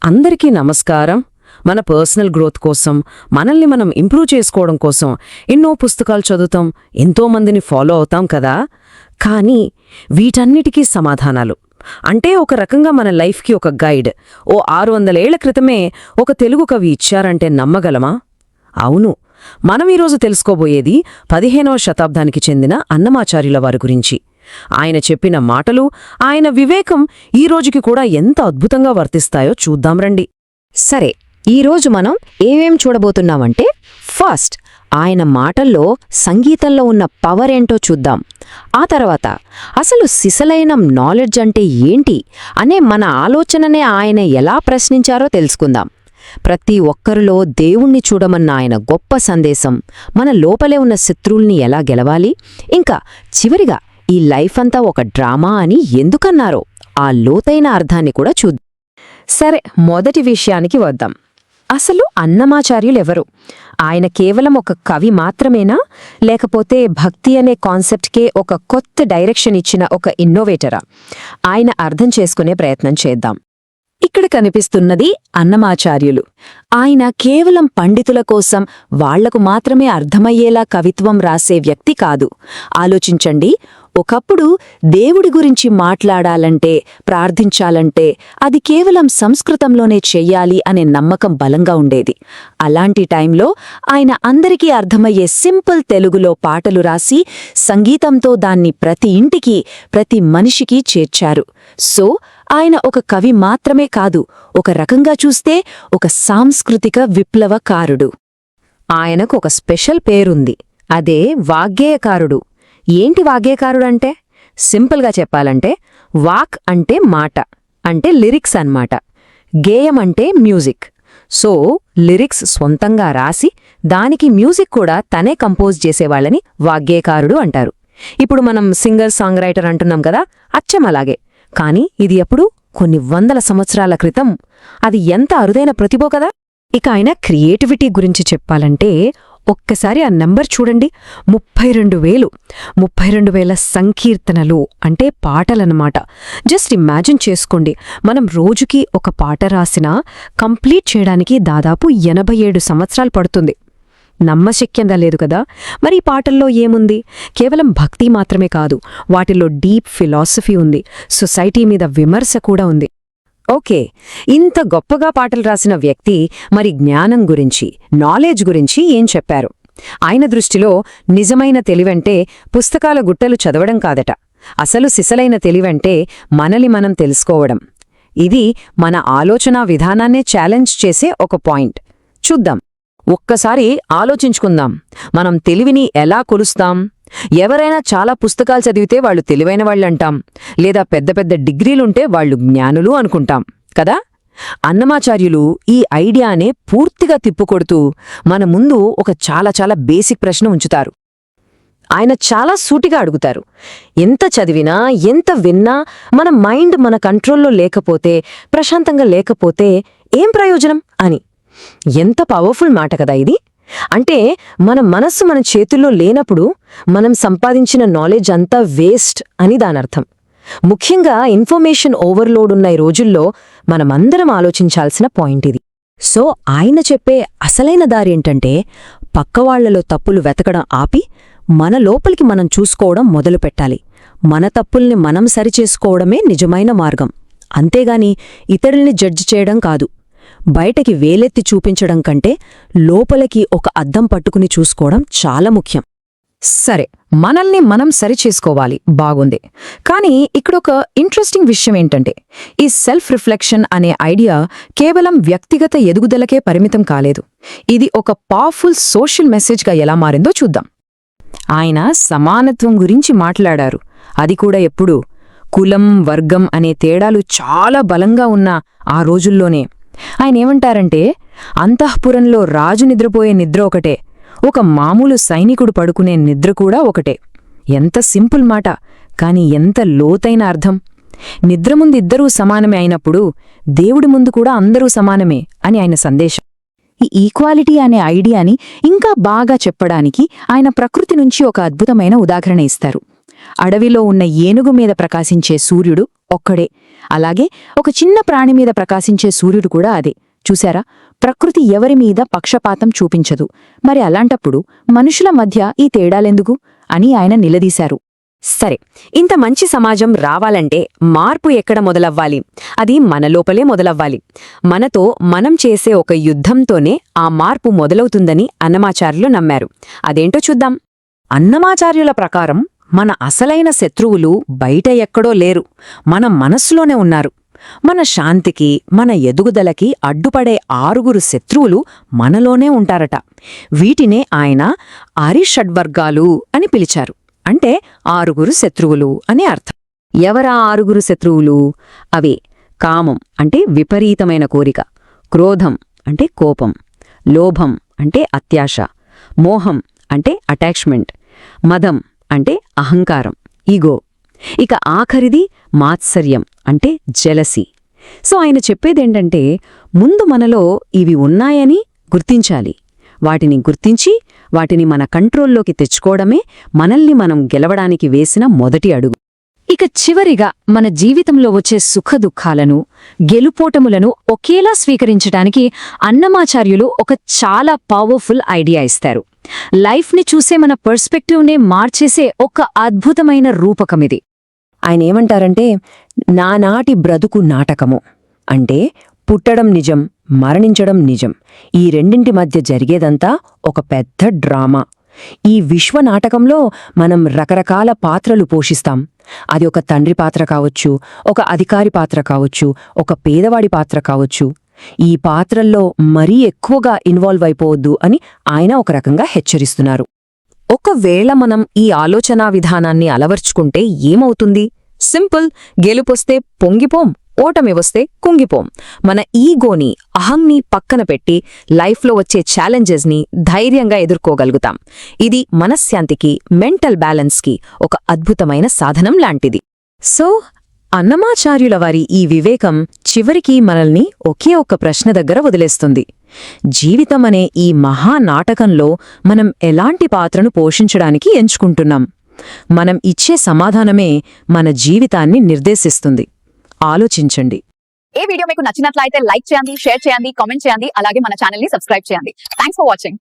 అందరికీ నమస్కారం. మన పర్సనల్ గ్రోత్ కోసం, మనల్ని మనం ఇంప్రూవ్ చేసుకోవడం కోసం ఎన్నో పుస్తకాలు చదువుతాం, ఎంతో మందిని ఫాలో అవుతాం కదా. కానీ వీటన్నిటికీ సమాధానాలు అంటే ఒక రకంగా మన లైఫ్కి ఒక గైడ్ 600 ఏళ్ల క్రితమే ఒక తెలుగు కవి ఇచ్చారంటే నమ్మగలమా? అవును. మనం ఈరోజు తెలుసుకోబోయేది 15వ శతాబ్దానికి చెందిన అన్నమాచార్యుల వారి గురించి. ఆయన చెప్పిన మాటలు, ఆయన వివేకం ఈ రోజుకి కూడా ఎంత అద్భుతంగా వర్తిస్తాయో చూద్దాం రండి. సరే, ఈరోజు మనం ఏమేం చూడబోతున్నామంటే, ఫస్ట్ ఆయన మాటల్లో సంగీతంలో ఉన్న పవర్ ఏంటో చూద్దాం. ఆ తర్వాత అసలు సిసలైన నాలెడ్జ్ అంటే ఏంటి అనే మన ఆలోచననే ఆయన ఎలా ప్రశ్నించారో తెలుసుకుందాం. ప్రతి ఒక్కరిలో దేవుణ్ణి చూడమన్న ఆయన గొప్ప సందేశం, మన లోపలే ఉన్న శత్రువుల్ని ఎలా గెలవాలి, ఇంకా చివరిగా ఈ లైఫ్ అంతా ఒక డ్రామా అని ఎందుకన్నారో ఆ లోతైన అర్థాన్ని కూడా చూద్దాం. సరే, మొదటి విషయానికి వద్దాం. అసలు అన్నమాచార్యులెవరు? ఆయన కేవలం ఒక కవి మాత్రమేనా, లేకపోతే భక్తి అనే కాన్సెప్ట్కే ఒక కొత్త డైరెక్షన్ ఇచ్చిన ఒక ఇన్నోవేటరా? ఆయన అర్థం చేసుకునే ప్రయత్నం చేద్దాం. ఇక్కడ కనిపిస్తున్నది అన్నమాచార్యులు. ఆయన కేవలం పండితుల కోసం, వాళ్లకు మాత్రమే అర్థమయ్యేలా కవిత్వం రాసే వ్యక్తి కాదు. ఆలోచించండి, ఒకప్పుడు దేవుడి గురించి మాట్లాడాలంటే, ప్రార్థించాలంటే అది కేవలం సంస్కృతంలోనే చెయ్యాలి అనే నమ్మకం బలంగా ఉండేది. అలాంటి టైంలో ఆయన అందరికీ అర్థమయ్యే సింపుల్ తెలుగులో పాటలు రాసి సంగీతంతో దాన్ని ప్రతి ఇంటికి, ప్రతి మనిషికి చేర్చారు. సో ఆయన ఒక కవి మాత్రమే కాదు, ఒక రకంగా చూస్తే ఒక సాంస్కృతిక విప్లవకారుడు. ఆయనకు ఒక స్పెషల్ పేరుంది, అదే వాగ్గేయకారుడు. ఏంటి వాగ్గేయకారుడంటే? సింపుల్గా చెప్పాలంటే, వాక్ అంటే మాట, అంటే లిరిక్స్ అన్నమాట. గేయం అంటే మ్యూజిక్. సో లిరిక్స్ సొంతంగా రాసి దానికి మ్యూజిక్ కూడా తనే కంపోజ్ చేసేవాళ్ళని వాగ్గేయకారుడు అంటారు. ఇప్పుడు మనం సింగర్ సాంగ్ రైటర్ అంటున్నాం కదా, అచ్చం అలాగే. కానీ ఇది ఎప్పుడు? కొన్ని వందల సంవత్సరాల క్రితం. అది ఎంత అరుదైన ప్రతిభో కదా. ఇక ఆయన క్రియేటివిటీ గురించి చెప్పాలంటే ఒక్కసారి ఆ నంబర్ చూడండి, 32,000. 32,000 సంకీర్తనలు అంటే పాటలన్నమాట. జస్ట్ ఇమాజిన్ చేసుకోండి, మనం రోజుకి ఒక పాట రాసినా కంప్లీట్ చేయడానికి దాదాపు 87 సంవత్సరాలు పడుతుంది. నమ్మశక్యంగా లేదు కదా. మరి ఈ పాటల్లో ఏముంది? కేవలం భక్తి మాత్రమే కాదు, వాటిలో డీప్ ఫిలాసఫీ ఉంది, సొసైటీ మీద విమర్శ కూడా ఉంది. ఓకే, ఇంత గొప్పగా పాటలు రాసిన వ్యక్తి మరి జ్ఞానం గురించి, నాలెడ్జ్ గురించి ఏం చెప్పారు? ఆయన దృష్టిలో నిజమైన తెలివంటే పుస్తకాల గుట్టలు చదవడం కాదట. అసలు సిసలైన తెలివంటే మనల్ని మనం తెలుసుకోవడం. ఇది మన ఆలోచనా విధానాన్నే ఛాలెంజ్ చేసే ఒక పాయింట్. చూద్దాం. ఒక్కసారి ఆలోచించుకుందాం, మనం తెలివిని ఎలా కొలుస్తాం? ఎవరైనా చాలా పుస్తకాలు చదివితే వాళ్ళు తెలివైన వాళ్ళంటాం, లేదా పెద్ద పెద్ద డిగ్రీలుంటే వాళ్ళు జ్ఞానులు అనుకుంటాం కదా. అన్నమాచార్యులు ఈ ఐడియానే పూర్తిగా తిప్పుకొడుతూ మన ముందు ఒక చాలా చాలా బేసిక్ ప్రశ్న ఉంచుతారు. ఆయన చాలా సూటిగా అడుగుతారు, ఎంత చదివినా, ఎంత విన్నా మన మైండ్ మన కంట్రోల్లో లేకపోతే, ప్రశాంతంగా లేకపోతే ఏం ప్రయోజనం అని. ఎంత పవర్ఫుల్ మాట కదా ఇది. అంటే మన మనస్సు మన చేతుల్లో లేనప్పుడు మనం సంపాదించిన నాలెడ్జ్ అంతా వేస్ట్ అని దానర్థం. ముఖ్యంగా ఇన్ఫర్మేషన్ ఓవర్లోడ్ ఉన్న ఈ రోజుల్లో మనమందరం ఆలోచించాల్సిన పాయింట్ ఇది. సో ఆయన చెప్పే అసలైన దారేంటంటే, పక్కవాళ్లలో తప్పులు వెతకడం ఆపి మన లోపలికి మనం చూసుకోవడం మొదలుపెట్టాలి. మన తప్పుల్ని మనం సరిచేసుకోవడమే నిజమైన మార్గం. అంతేగాని ఇతరుల్ని జడ్జి చేయడం కాదు. బయటకి వేలెత్తి చూపించడం కంటే లోపలికి ఒక అద్దం పట్టుకుని చూసుకోవడం చాలా ముఖ్యం. సరే, మనల్ని మనం సరిచేసుకోవాలి, బాగుంది. కానీ ఇక్కడొక ఇంట్రెస్టింగ్ విషయం ఏంటంటే, ఈ సెల్ఫ్ రిఫ్లెక్షన్ అనే ఐడియా కేవలం వ్యక్తిగత ఎదుగుదలకే పరిమితం కాలేదు. ఇది ఒక పవర్ఫుల్ సోషల్ మెసేజ్గా ఎలా మారిందో చూద్దాం. ఆయన సమానత్వం గురించి మాట్లాడారు. అది కూడా ఎప్పుడు? కులం, వర్గం అనే తేడాలు చాలా బలంగా ఉన్న ఆ రోజుల్లోనే. ఆయనేమంటారంటే, అంతఃపురంలో రాజు నిద్రపోయే నిద్ర ఒకటే, ఒక మామూలు సైనికుడు పడుకునే నిద్ర కూడా ఒకటే. ఎంత సింపుల్ మాట, కాని ఎంత లోతైన అర్థం. నిద్ర ముందు ఇద్దరూ సమానమే అయినప్పుడు దేవుడి ముందు కూడా అందరూ సమానమే అని ఆయన సందేశం. ఈ ఈక్వాలిటీ అనే ఐడియాని ఇంకా బాగా చెప్పడానికి ఆయన ప్రకృతి నుంచి ఒక అద్భుతమైన ఉదాహరణ ఇస్తారు. అడవిలో ఉన్న ఏనుగు మీద ప్రకాశించే సూర్యుడు ఒక్కడే. అలాగే ఒక చిన్న ప్రాణి మీద ప్రకాశించే సూర్యుడు కూడా అదే. చూశారా, ప్రకృతి ఎవరి మీద పక్షపాతం చూపించదు. మరి అలాంటప్పుడు మనుషుల మధ్య ఈ తేడాలెందుకు అని ఆయన నిలదీశారు. సరే, ఇంత మంచి సమాజం రావాలంటే మార్పు ఎక్కడ మొదలవ్వాలి? అది మన లోపలే మొదలవ్వాలి. మనతో మనం చేసే ఒక యుద్ధంతోనే ఆ మార్పు మొదలవుతుందని అన్నమాచార్యులు నమ్మారు. అదేంటో చూద్దాం. అన్నమాచార్యుల ప్రకారం మన అసలైన శత్రువులు బయట ఎక్కడో లేరు, మన మనస్సులోనే ఉన్నారు. మన శాంతికి, మన ఎదుగుదలకి అడ్డుపడే 6 శత్రువులు మనలోనే ఉంటారట. వీటినే ఆయన ఆరిషడ్వర్గాలు అని పిలిచారు. అంటే 6 శత్రువులు అని అర్థం. ఎవరా 6 శత్రువులు? అవే కామం అంటే విపరీతమైన కోరిక, క్రోధం అంటే కోపం, లోభం అంటే అత్యాశ, మోహం అంటే అటాచ్మెంట్, మదం అంటే అహంకారం, ఈగో. ఇక ఆఖరిది మాత్సర్యం అంటే జెలసీ. సో ఆయన చెప్పేదేంటంటే, ముందు మనలో ఇవి ఉన్నాయని గుర్తించాలి. వాటిని గుర్తించి వాటిని మన కంట్రోల్లోకి తెచ్చుకోవడమే మనల్ని మనం గెలవడానికి వేసిన మొదటి అడుగు. ఇక చివరిగా మన జీవితంలో వచ్చే సుఖదుఖాలను, గెలుపోటములను ఒకేలా స్వీకరించడానికి అన్నమాచార్యులు ఒక చాలా పవర్ఫుల్ ఐడియా ఇస్తారు. లైఫ్ని చూసే మన పర్స్పెక్టివ్నే మార్చేసే ఒక అద్భుతమైన రూపకమిది. ఆయన ఏమంటారంటే, నానాటి బ్రతుకు నాటకము అంటే పుట్టడం నిజం, మరణించడం నిజం. ఈ రెండింటి మధ్య జరిగేదంతా ఒక పెద్ద డ్రామా. ఈ విశ్వనాటకంలో మనం రకరకాల పాత్రలు పోషిస్తాం. అది ఒక తండ్రి పాత్ర కావచ్చు, ఒక అధికారి పాత్ర కావచ్చు, ఒక పేదవాడి పాత్ర కావచ్చు. ఈ పాత్రల్లో మరీ ఎక్కువగా ఇన్వాల్వ్ అయిపోవద్దు అని ఆయన ఒక రకంగా హెచ్చరిస్తున్నారు. ఒకవేళ మనం ఈ ఆలోచనా విధానాన్ని అలవర్చుకుంటే ఏమవుతుంది? సింపుల్. గెలుపొస్తే పొంగిపోం, ఓటమి వస్తే కుంగిపోం. మన ఈగోని, అహంని పక్కన పెట్టి లైఫ్లో వచ్చే ఛాలెంజెస్ని ధైర్యంగా ఎదుర్కోగలుగుతాం. ఇది మనశ్శాంతికి, మెంటల్ బ్యాలెన్స్కి ఒక అద్భుతమైన సాధనం లాంటిది. సో అన్నమాచార్యుల వారి ఈ వివేకం చివరికి మనల్ని ఒకే ఒక్క ప్రశ్న దగ్గర వదిలేస్తుంది. జీవితమనే ఈ మహానాటకంలో మనం ఎలాంటి పాత్రను పోషించడానికి ఎంచుకుంటున్నాం? మనం ఇచ్చే సమాధానమే మన జీవితాన్ని నిర్దేశిస్తుంది. ఆలోచించండి. ఈ వీడియో మీకు నచ్చినట్లయితే లైక్ చేయండి, షేర్ చేయండి, కామెంట్ చేయండి, అలాగే మన ఛానల్ ని సబ్స్క్రైబ్ చేయండి. Thanks for watching.